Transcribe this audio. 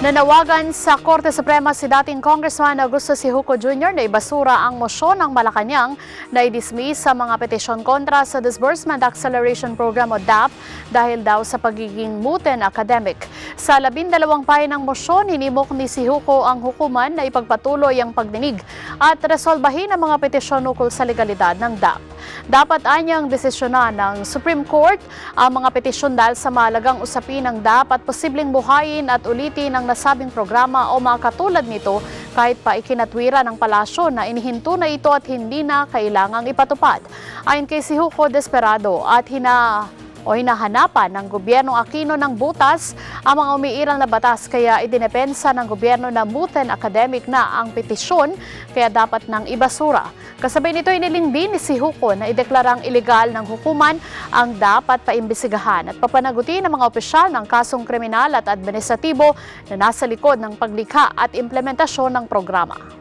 Nanawagan sa Korte Suprema si dating Congressman Augusto Sijuco Jr. na ibasura ang mosyon ng Malacanang na i-dismiss sa mga petisyon kontra sa Disbursement Acceleration Program o DAP dahil daw sa pagiging moot and academic. Sa 12 payo ng mosyon, hinimok ni Sijuco ang hukuman na ipagpatuloy ang pagdinig at resolbahin ang mga petisyon ukol sa legalidad ng DAP. Dapat anyang desisyonan ng Supreme Court ang mga petisyon dahil sa mahalagang usapin ng DAP at posibleng buhayin at ulitin ang nasabing programa o mga katulad nito kahit pa ikinatwira ng palasyo na inihinto na ito at hindi na kailangang ipatupad. Ayon kay Sijuco, desperado at hinahanapan ng gobyernong Aquino ng butas ang mga umiiral na batas kaya idinepensa ng gobyerno na moot and academic na ang petisyon kaya dapat nang ibasura. Kasabay nito inilingbin ni Sijuco na ideklarang ilegal ng hukuman ang dapat paimbestigahan at papanagutin ng mga opisyal ng kasong kriminal at administratibo na nasa likod ng paglikha at implementasyon ng programa.